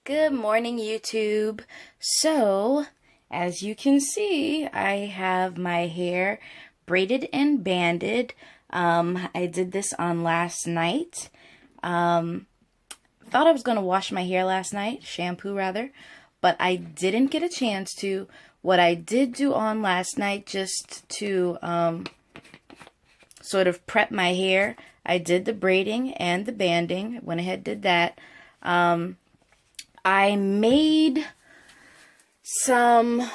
Good morning, YouTube. So, as you can see, I have my hair braided and banded. I did this on last night. Thought I was going to wash my hair last night, shampoo rather, but I didn't get a chance to. What I did do on last night, just to sort of prep my hair, I did the braiding and the banding. Went ahead, did that. I made some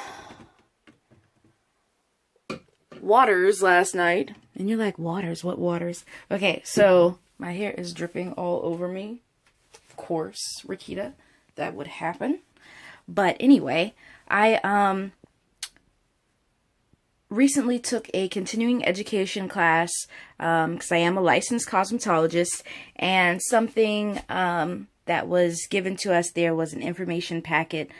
waters last night. And you're like, waters? What waters? Okay, so my hair is dripping all over me. Of course, Rakita, that would happen. But anyway, I recently took a continuing education class because I am a licensed cosmetologist, and something that was given to us there was an information packet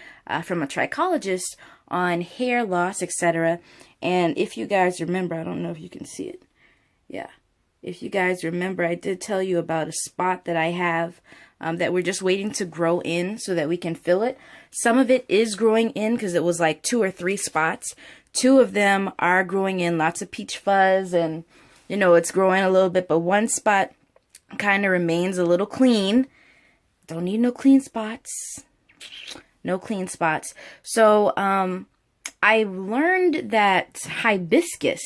from a trichologist on hair loss, etc. And if you guys remember, I don't know if you can see it. Yeah. If you guys remember, I did tell you about a spot that I have that we're just waiting to grow in so that we can fill it. Some of it is growing in because it was like 2 or 3 spots. 2 of them are growing in, lots of peach fuzz, and you know, it's growing a little bit, but one spot kind of remains a little clean. Don't need no clean spots. No clean spots. So, I learned that hibiscus,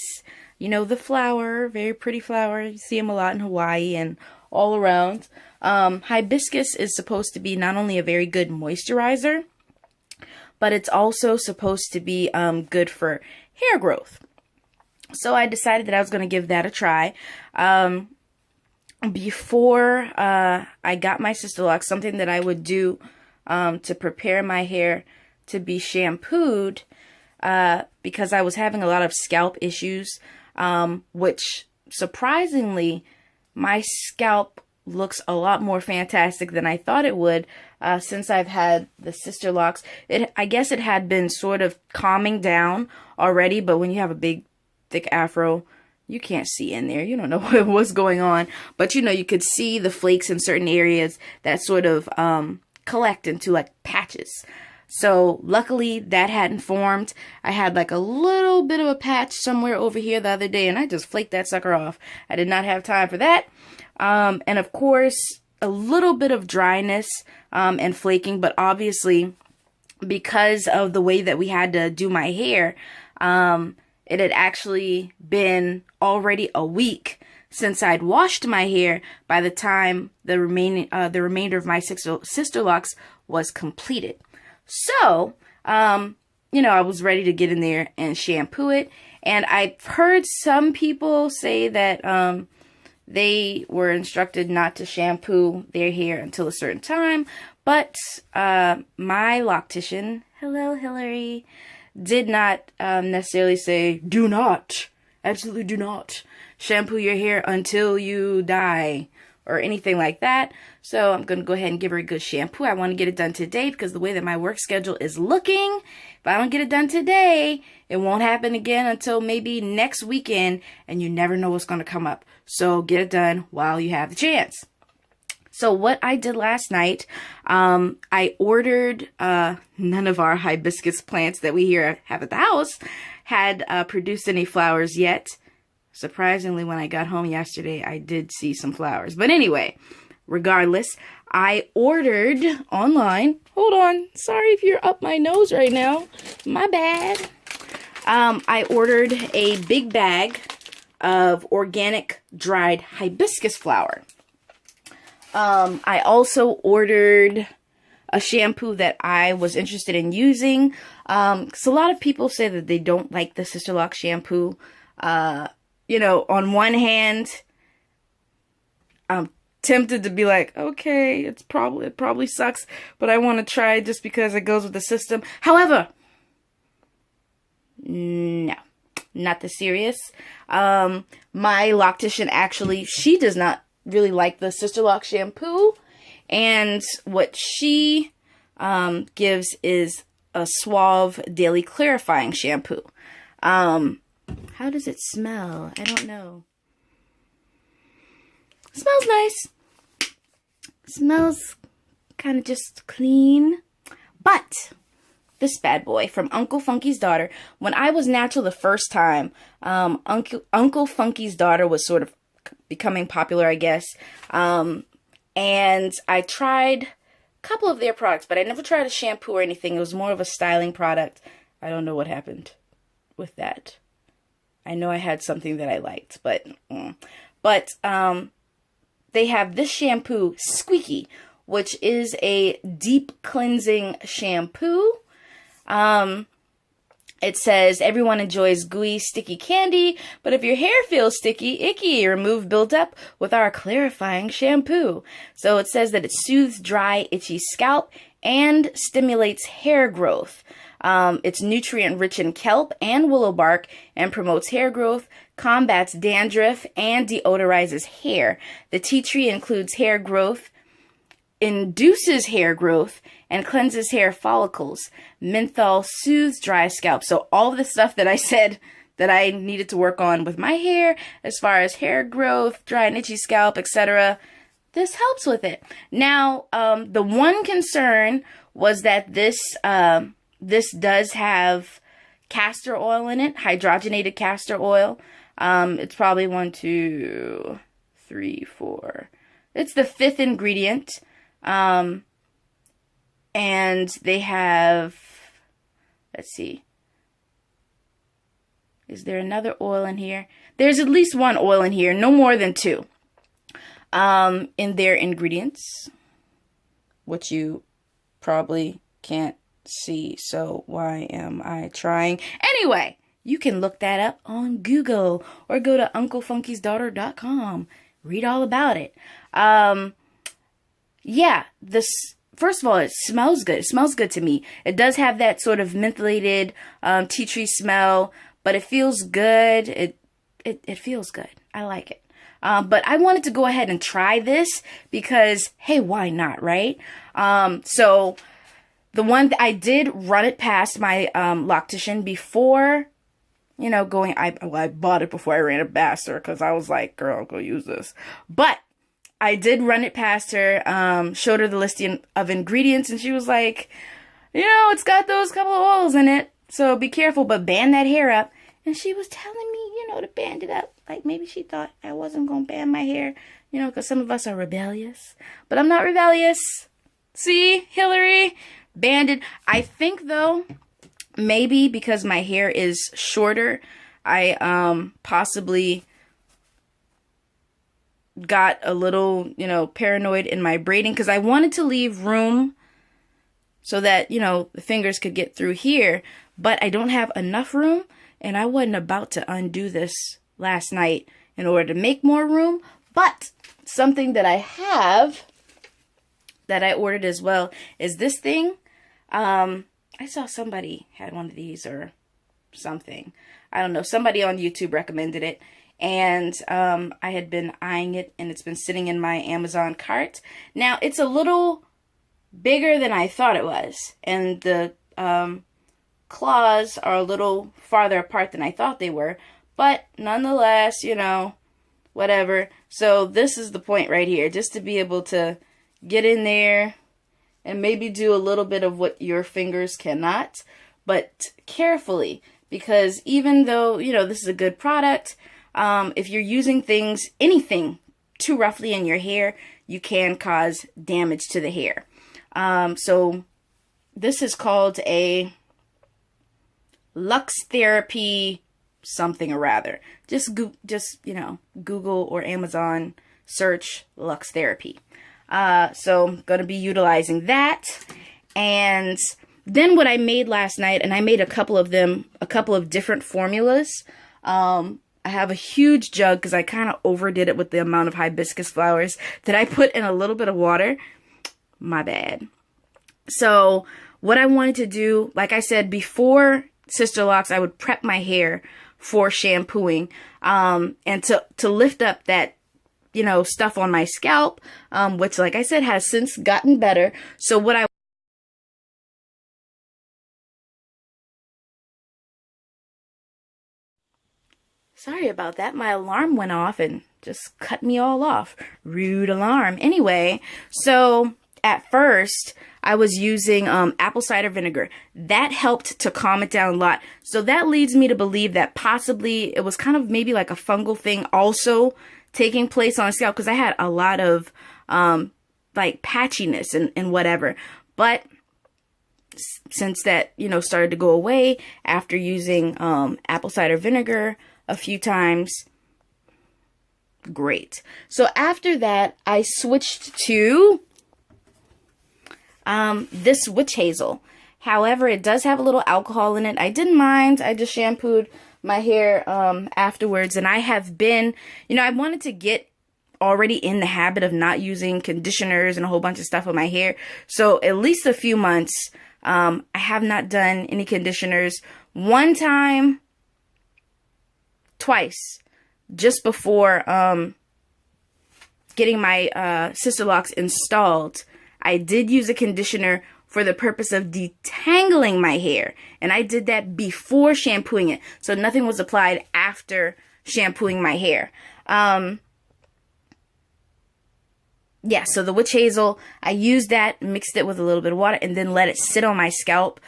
you know, the flower, very pretty flower. You see them a lot in Hawaii and all around. Hibiscus is supposed to be not only a very good moisturizer, but it's also supposed to be good for hair growth. So I decided that I was going to give that a try. Before I got my Sisterlocks, something that I would do to prepare my hair to be shampooed, because I was having a lot of scalp issues, which surprisingly, my scalp looks a lot more fantastic than I thought it would since I've had the Sisterlocks. I guess it had been sort of calming down already, but when you have a big, thick afro, you can't see in there. You don't know what's going on. But, you know, you could see the flakes in certain areas that sort of collect into, like, patches. So, luckily, that hadn't formed. I had, like, a little bit of a patch somewhere over here the other day, and I just flaked that sucker off. I did not have time for that. And, of course, a little bit of dryness and flaking. But, obviously, because of the way that we had to do my hair, it had actually been already a week since I'd washed my hair by the time the remainder of my Sisterlocks was completed. So, you know, I was ready to get in there and shampoo it. And I've heard some people say that they were instructed not to shampoo their hair until a certain time. But my loctician, hello Hillary, did not necessarily say, do not, absolutely do not shampoo your hair until you die or anything like that. So I'm going to go ahead and give her a good shampoo. I want to get it done today because the way that my work schedule is looking, if I don't get it done today, it won't happen again until maybe next weekend, and you never know what's going to come up. So get it done while you have the chance. So what I did last night, I ordered, none of our hibiscus plants that we here have at the house had produced any flowers yet. Surprisingly, when I got home yesterday, I did see some flowers. But anyway, regardless, I ordered online. Hold on. Sorry if you're up my nose right now. My bad. I ordered a big bag of organic dried hibiscus flower. I also ordered a shampoo that I was interested in using. Because a lot of people say that they don't like the Sisterlocks shampoo. You know, on one hand, I'm tempted to be like, okay, it probably sucks, but I want to try it just because it goes with the system. However, no, not this serious. My loctician actually, she does not really like the Sisterlocks shampoo, and what she gives is a Suave Daily Clarifying Shampoo. How does it smell? I don't know. It smells nice. It smells kind of just clean. But this bad boy from Uncle Funky's Daughter, when I was natural the first time, Uncle Funky's Daughter was sort of becoming popular, I guess. And I tried a couple of their products, but I never tried a shampoo or anything. It was more of a styling product. I don't know what happened with that. I know I had something that I liked, but they have this shampoo, Squeaky, which is a deep cleansing shampoo. It says, everyone enjoys gooey, sticky candy, but if your hair feels sticky, icky, remove buildup with our clarifying shampoo. So it says that it soothes dry, itchy scalp and stimulates hair growth. It's nutrient-rich in kelp and willow bark and promotes hair growth, combats dandruff, and deodorizes hair. The tea tree includes hair growth, induces hair growth, and cleanses hair follicles. Menthol soothes dry scalp. So all of the stuff that I said that I needed to work on with my hair, as far as hair growth, dry and itchy scalp, etc., this helps with it. Now, the one concern was that this does have castor oil in it, hydrogenated castor oil. It's probably 1, 2, 3, 4. It's the 5th ingredient. And they have, let's see, is there another oil in here? There's at least one oil in here, no more than 2, in their ingredients, which you probably can't see, so why am I trying? Anyway, you can look that up on Google or go to unclefunkysdaughter.com. Read all about it. Yeah, first of all, it smells good. It smells good to me. It does have that sort of mentholated tea tree smell, but it feels good. It feels good. I like it. But I wanted to go ahead and try this because, hey, why not, right? So the one I did run it past my loctician before, you know, I bought it before I ran it past her because I was like, girl, go use this. But I did run it past her, showed her the listing of ingredients, and she was like, you know, it's got those couple of oils in it, so be careful, but band that hair up. And she was telling me, you know, to band it up. Like, maybe she thought I wasn't going to band my hair, you know, because some of us are rebellious. But I'm not rebellious. See, Hillary? Banded. I think, though, maybe because my hair is shorter, I possibly got a little, you know, paranoid in my braiding because I wanted to leave room so that, you know, the fingers could get through here, but I don't have enough room, and I wasn't about to undo this last night in order to make more room. But something that I have that I ordered as well is this thing. I saw somebody had one of these or something. I don't know. Somebody on YouTube recommended it. And I had been eyeing it, and it's been sitting in my Amazon cart. Now, it's a little bigger than I thought it was. And the claws are a little farther apart than I thought they were. But nonetheless, you know, whatever. So this is the point right here. Just to be able to get in there and maybe do a little bit of what your fingers cannot. But carefully. Because even though, you know, this is a good product, if you're using anything too roughly in your hair, you can cause damage to the hair. So this is called a Lux Therapy something or rather. Just you know, Google or Amazon search Lux Therapy. So I'm going to be utilizing that. And then what I made last night, and I made a couple of different formulas. I have a huge jug because I kind of overdid it with the amount of hibiscus flowers that I put in a little bit of water. My bad. So what I wanted to do, like I said, before Sisterlocks, I would prep my hair for shampooing, and to lift up that, you know, stuff on my scalp, which, like I said, has since gotten better. So what I Sorry about that. My alarm went off and just cut me all off. Rude alarm. Anyway, so at first I was using apple cider vinegar. That helped to calm it down a lot. So that leads me to believe that possibly it was kind of maybe like a fungal thing also taking place on the scalp, because I had a lot of like patchiness and whatever. But since that, you know, started to go away after using apple cider vinegar a few times, great. So after that, I switched to this witch hazel. However, it does have a little alcohol in it. I didn't mind. I just shampooed my hair afterwards, and I have been, you know, I wanted to get already in the habit of not using conditioners and a whole bunch of stuff on my hair. So at least a few months, I have not done any conditioners. One time, twice, just before getting my Sisterlocks installed, I did use a conditioner for the purpose of detangling my hair. And I did that before shampooing it. So nothing was applied after shampooing my hair. Yeah, so the witch hazel, I used that, mixed it with a little bit of water, and then let it sit on my scalp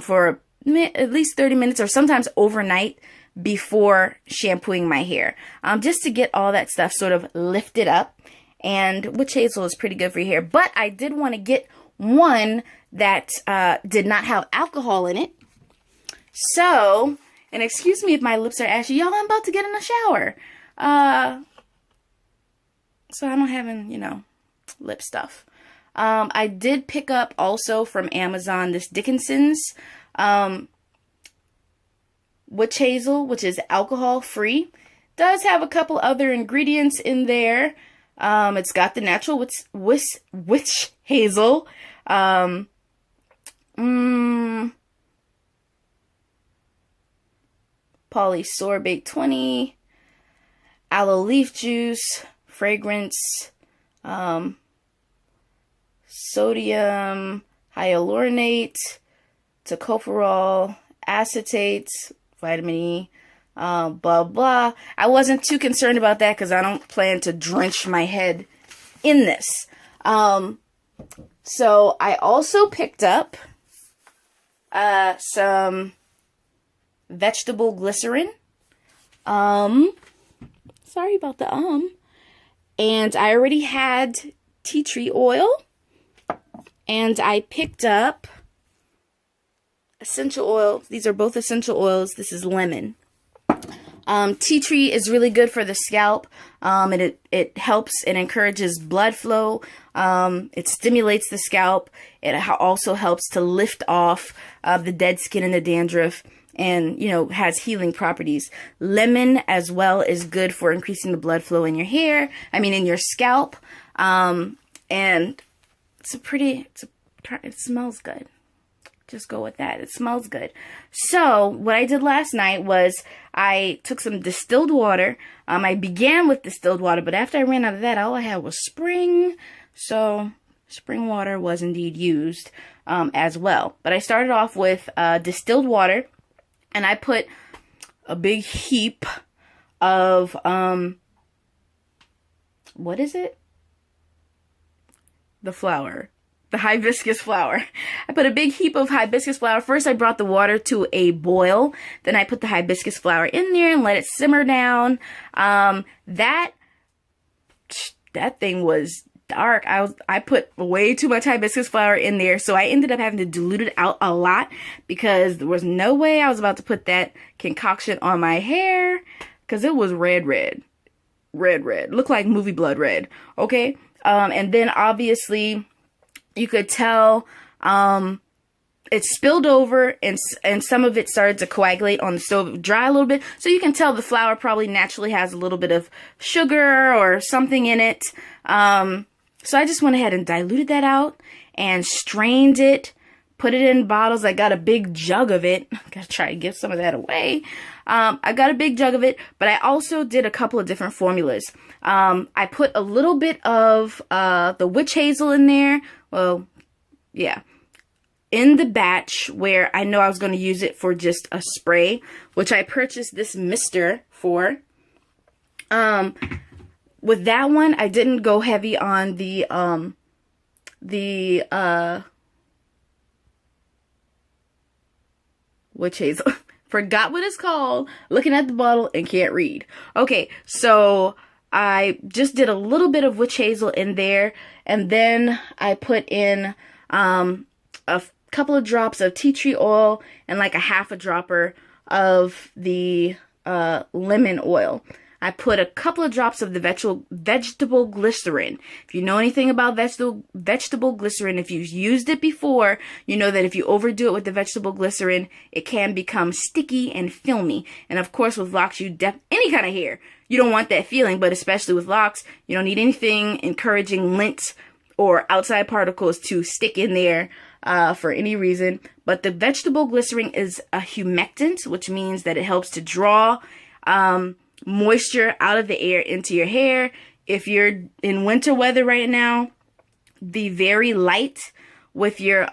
for at least 30 minutes or sometimes overnight before shampooing my hair, just to get all that stuff sort of lifted up. And witch hazel is pretty good for your hair. But I did want to get one that did not have alcohol in it. So, and excuse me if my lips are ashy. Y'all, I'm about to get in the shower. So I'm not having, you know, lip stuff. I did pick up also from Amazon this Dickinson's witch hazel, which is alcohol free. Does have a couple other ingredients in there. It's got the natural witch hazel, polysorbate 20, aloe leaf juice, fragrance, sodium hyaluronate, tocopherol, acetate, vitamin E, blah, blah. I wasn't too concerned about that because I don't plan to drench my head in this. So I also picked up some vegetable glycerin. Sorry about the And I already had tea tree oil. And I picked up essential oil. These are both essential oils. This is lemon. Tea tree is really good for the scalp. It helps and encourages blood flow. It stimulates the scalp. It also helps to lift off the dead skin and the dandruff, and, you know, has healing properties. Lemon as well is good for increasing the blood flow in your hair. I mean, in your scalp. And it smells good. Just go with that. It smells good. So what I did last night was I took some distilled water. I began with distilled water, but after I ran out of that, all I had was spring. So spring water was indeed used as well. But I started off with distilled water, and I put a big heap of, what is it? The flower. The hibiscus flower. I put a big heap of hibiscus flower. First, I brought the water to a boil. Then I put the hibiscus flower in there and let it simmer down. That thing was dark. I put way too much hibiscus flower in there, so I ended up having to dilute it out a lot because there was no way I was about to put that concoction on my hair because it was red. Looked like movie blood red. Okay. And then obviously you could tell it spilled over, and some of it started to coagulate on the stove, dry a little bit. So you can tell the flour probably naturally has a little bit of sugar or something in it. So I just went ahead and diluted that out and strained it, put it in bottles. I got a big jug of it. Gotta try to give some of that away. I got a big jug of it, but I also did a couple of different formulas. I put a little bit of the witch hazel in there. Well, yeah, in the batch where I know I was going to use it for just a spray, which I purchased this mister for. With that one, I didn't go heavy on the the witch hazel. Forgot what it's called. Looking at the bottle and can't read. Okay, so I just did a little bit of witch hazel in there, and then I put in a couple of drops of tea tree oil and like a half a dropper of the lemon oil. I put a couple of drops of the vegetable glycerin. If you know anything about vegetable glycerin, if you've used it before, you know that if you overdo it with the vegetable glycerin, it can become sticky and filmy. And of course, with locks, any kind of hair, you don't want that feeling, but especially with locks, you don't need anything encouraging lint or outside particles to stick in there for any reason. But the vegetable glycerin is a humectant, which means that it helps to draw moisture out of the air into your hair. If you're in winter weather right now, be very light with your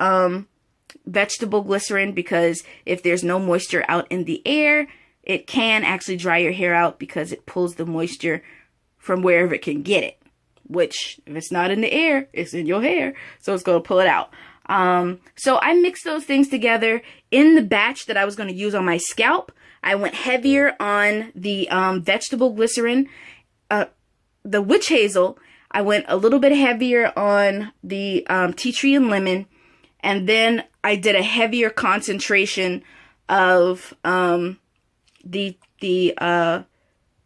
vegetable glycerin, because if there's no moisture out in the air, it can actually dry your hair out because it pulls the moisture from wherever it can get it, which if it's not in the air, it's in your hair, so it's going to pull it out. So I mixed those things together in the batch that I was going to use on my scalp. I went heavier on the vegetable glycerin. The witch hazel, I went a little bit heavier on the tea tree and lemon. And then I did a heavier concentration of the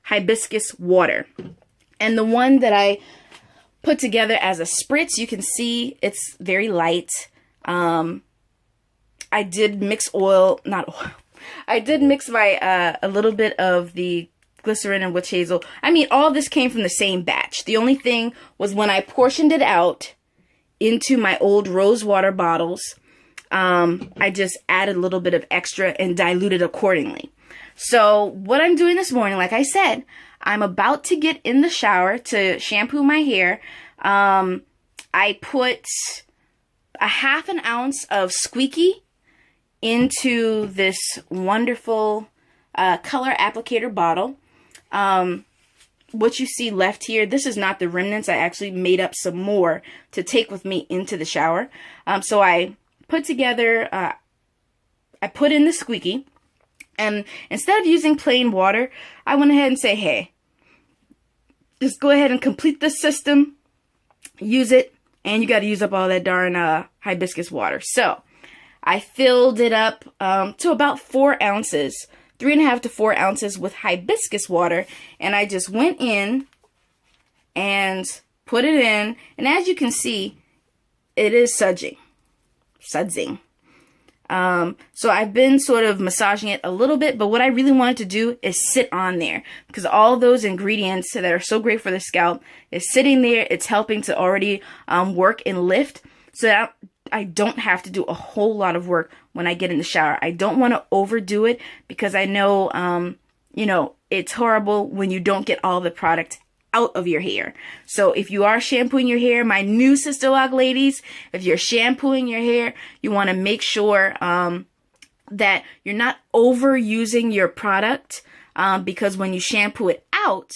hibiscus water. And the one that I put together as a spritz, you can see it's very light. I did mix I did mix my a little bit of the glycerin and witch hazel. I mean, all this came from the same batch. The only thing was when I portioned it out into my old rose water bottles, I just added a little bit of extra and diluted accordingly. So what I'm doing this morning, like I said, I'm about to get in the shower to shampoo my hair. I put a half an ounce of Squeaky into this wonderful color applicator bottle. What you see left here, this is not the remnants. I actually made up some more to take with me into the shower. So I put together, I put in the Squeaky, and instead of using plain water, I went ahead and say, hey, just go ahead and complete this system, use it, and you got to use up all that darn hibiscus water. So I filled it up to about 4 ounces, 3.5 to 4 ounces with hibiscus water, and I just went in and put it in, and as you can see, it is sudsing. So I've been sort of massaging it a little bit, but what I really wanted to do is sit on there, because all those ingredients that are so great for the scalp is sitting there. It's helping to already work and lift, so that I don't have to do a whole lot of work when I get in the shower. I don't want to overdo it, because I know, you know, it's horrible when you don't get all the product out of your hair. So if you are shampooing your hair, my new Sisterlock ladies, if you're shampooing your hair, you want to make sure that you're not overusing your product, because when you shampoo it out,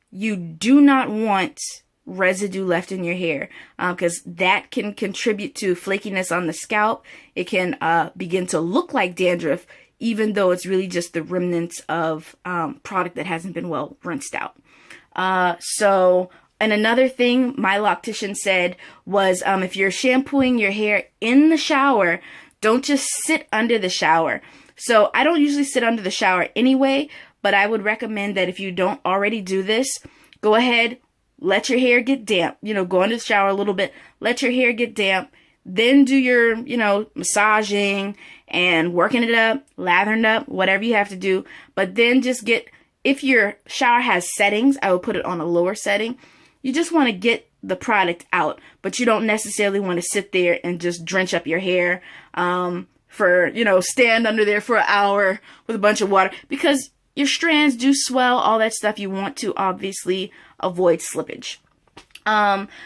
you do not want residue left in your hair, because that can contribute to flakiness on the scalp. It can begin to look like dandruff, even though it's really just the remnants of product that hasn't been well rinsed out. And another thing my loctician said was, if you're shampooing your hair in the shower, don't just sit under the shower. So I don't usually sit under the shower anyway, but I would recommend that if you don't already do this, go ahead, let your hair get damp, you know, go into the shower a little bit, let your hair get damp, then do your, you know, massaging and working it up, lathering up, whatever you have to do. But then just get, if your shower has settings, I would put it on a lower setting. You just want to get the product out, but you don't necessarily want to sit there and just drench up your hair for, you know, stand under there for an hour with a bunch of water, because your strands do swell, all that stuff. You want to obviously avoid slippage.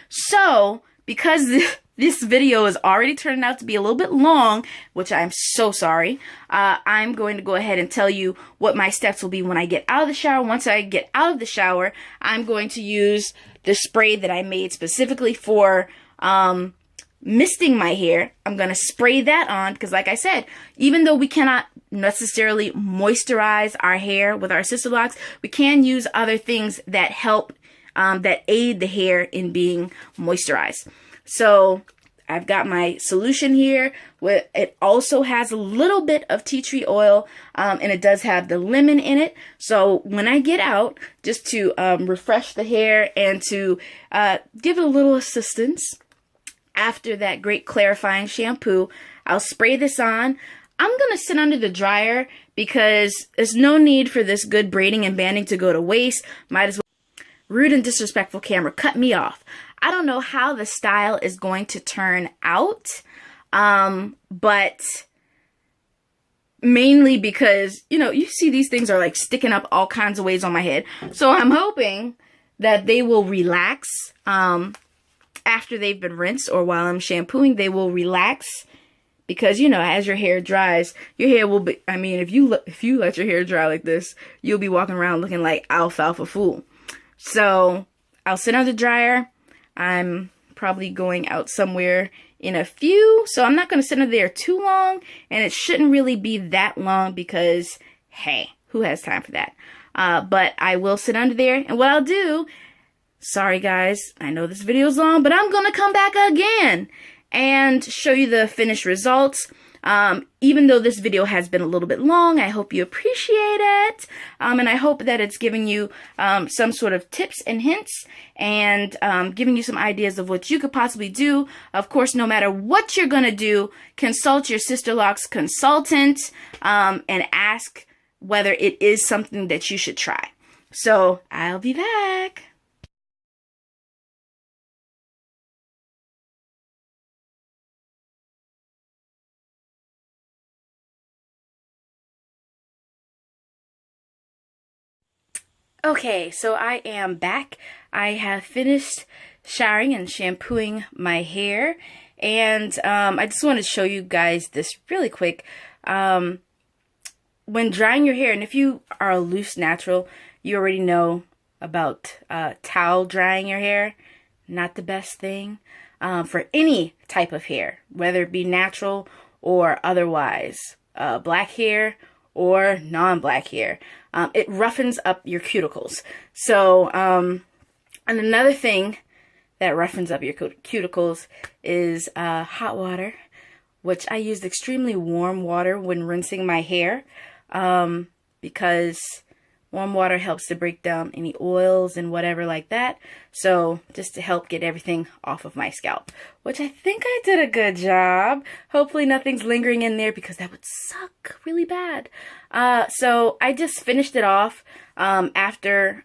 So because this video is already turning out to be a little bit long, which I'm so sorry, I'm going to go ahead and tell you what my steps will be when I get out of the shower. Once I get out of the shower, I'm going to use the spray that I made specifically for misting my hair. I'm going to spray that on because, like I said, even though we cannot necessarily moisturize our hair with our Sisterlocks, we can use other things that help, that aid the hair in being moisturized. So I've got my solution here. It also has a little bit of tea tree oil, and it does have the lemon in it. So when I get out, just to refresh the hair and to give it a little assistance, after that great clarifying shampoo, I'll spray this on. I'm going to sit under the dryer because there's no need for this good braiding and banding to go to waste. Might as well. Rude and disrespectful camera, cut me off. I don't know how the style is going to turn out, but mainly because, you know, you see these things are like sticking up all kinds of ways on my head. So I'm hoping that they will relax after they've been rinsed, or while I'm shampooing, they will relax. Because, you know, as your hair dries, your hair will be, I mean, if you let your hair dry like this, you'll be walking around looking like alfalfa fool. So I'll sit under the dryer. I'm probably going out somewhere in a few, so I'm not going to sit under there too long, and it shouldn't really be that long because, hey, who has time for that? But I will sit under there, and what I'll do, sorry guys, I know this video is long, but I'm going to come back again and show you the finished results. Even though this video has been a little bit long, I hope you appreciate it. And I hope that it's giving you some sort of tips and hints, and giving you some ideas of what you could possibly do. Of course, no matter what you're going to do, consult your Sisterlocks consultant and ask whether it is something that you should try. So I'll be back. Okay, so I am back. I have finished showering and shampooing my hair, and I just want to show you guys this really quick. When drying your hair, and if you are a loose natural, you already know about towel drying your hair. Not the best thing for any type of hair, whether it be natural or otherwise, black hair or non-black hair. It roughens up your cuticles. So, and another thing that roughens up your cuticles is hot water, which I used extremely warm water when rinsing my hair, because warm water helps to break down any oils and whatever like that. So just to help get everything off of my scalp, which I think I did a good job. Hopefully nothing's lingering in there because that would suck really bad. So I just finished it off after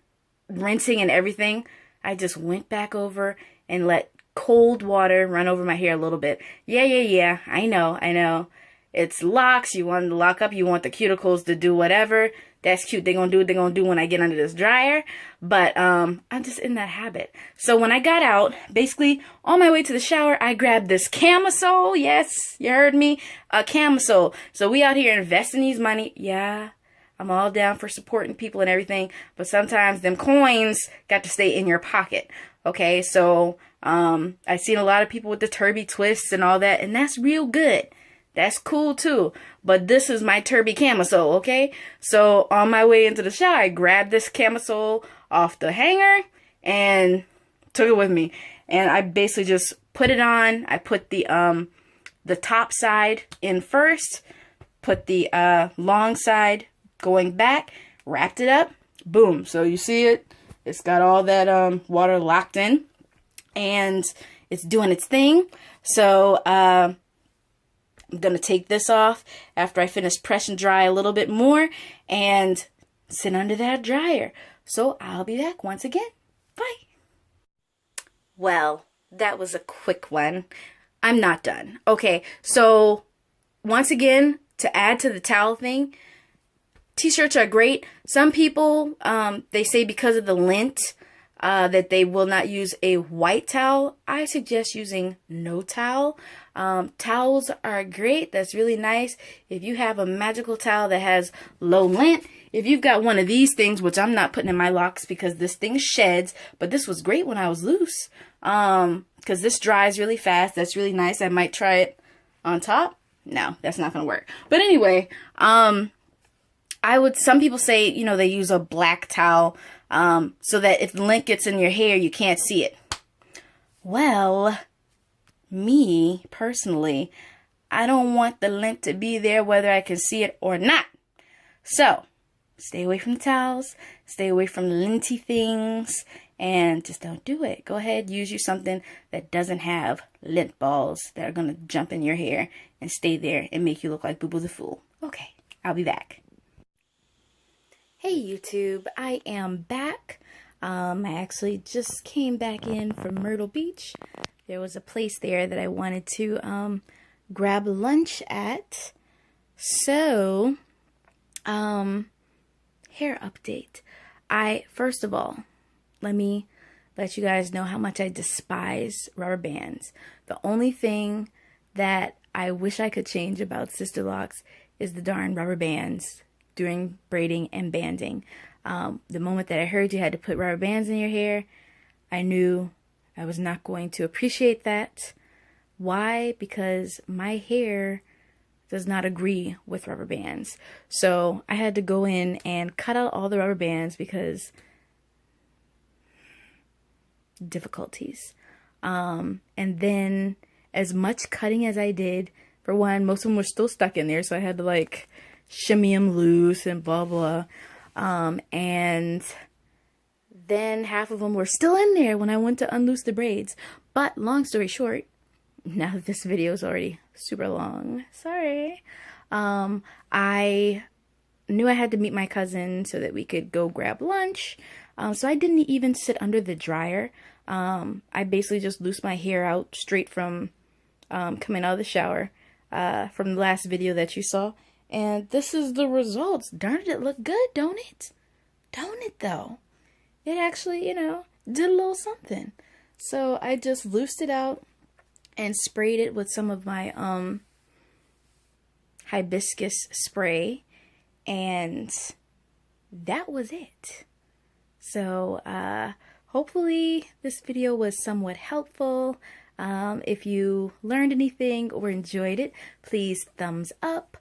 rinsing and everything. I just went back over and let cold water run over my hair a little bit. Yeah. I know. It's locks. You want to lock up. You want the cuticles to do whatever. That's cute. They're going to do what they're going to do when I get under this dryer. But I'm just in that habit. So when I got out, basically on my way to the shower, I grabbed this camisole. Yes, you heard me. A camisole. So we out here investing these money. Yeah, I'm all down for supporting people and everything. But sometimes them coins got to stay in your pocket. Okay, so I've seen a lot of people with the turby twists and all that. And that's real good. That's cool too, but this is my turby camisole, okay? So on my way into the shower, I grabbed this camisole off the hanger and took it with me. And I basically just put it on. I put the top side in first, put the long side going back, wrapped it up, boom. So you see it, it's got all that water locked in, and it's doing its thing. So I'm going to take this off after I finish press and dry a little bit more and sit under that dryer. So I'll be back once again. Bye. Well, that was a quick one. I'm not done. Okay, so once again, to add to the towel thing, t-shirts are great. Some people, they say because of the lint, that they will not use a white towel. I suggest using no towel. Towels are great. That's really nice. If you have a magical towel that has low lint, if you've got one of these things, which I'm not putting in my locks because this thing sheds, but this was great when I was loose. because this dries really fast. That's really nice. I might try it on top. No, that's not gonna work. But anyway, some people say, you know, they use a black towel, so that if the lint gets in your hair, you can't see it. Well, me personally, I don't want the lint to be there whether I can see it or not. So, stay away from the towels, stay away from the linty things, and just don't do it. Go ahead, use you something that doesn't have lint balls that are going to jump in your hair and stay there and make you look like Boo Boo the Fool. Okay, I'll be back. Hey YouTube, I am back. I actually just came back in from Myrtle Beach. There was a place there that I wanted to grab lunch at. So, hair update. First of all, let me let you guys know how much I despise rubber bands. The only thing that I wish I could change about Sisterlocks is the darn rubber bands during braiding and banding. The moment that I heard you had to put rubber bands in your hair, I knew I was not going to appreciate that. Why? Because my hair does not agree with rubber bands. So I had to go in and cut out all the rubber bands because difficulties. And then as much cutting as I did, for one, most of them were still stuck in there, so I had to like shimmy them loose and blah blah. And then half of them were still in there when I went to unloose the braids. But long story short, now that this video is already super long, sorry, I knew I had to meet my cousin so that we could go grab lunch. So I didn't even sit under the dryer. I basically just loosed my hair out straight from coming out of the shower from the last video that you saw. And this is the results. Darn it look good, don't it? Don't it though? It actually, you know, did a little something. So I just loosed it out and sprayed it with some of my hibiscus spray, and that was it. So hopefully this video was somewhat helpful. If you learned anything or enjoyed it, please thumbs up,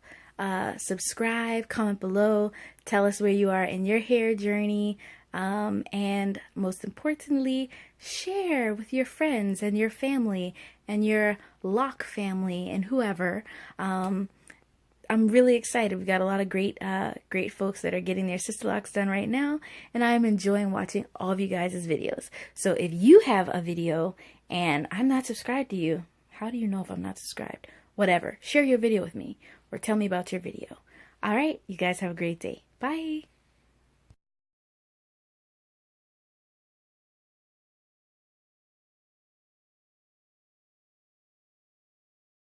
subscribe, comment below, tell us where you are in your hair journey, and most importantly, share with your friends and your family and your lock family and whoever. I'm really excited. We've got a lot of great folks that are getting their Sisterlocks done right now, and I'm enjoying watching all of you guys' videos. So if you have a video and I'm not subscribed to you, how do you know if I'm not subscribed? Whatever. Share your video with me or tell me about your video. All right, you guys have a great day. Bye.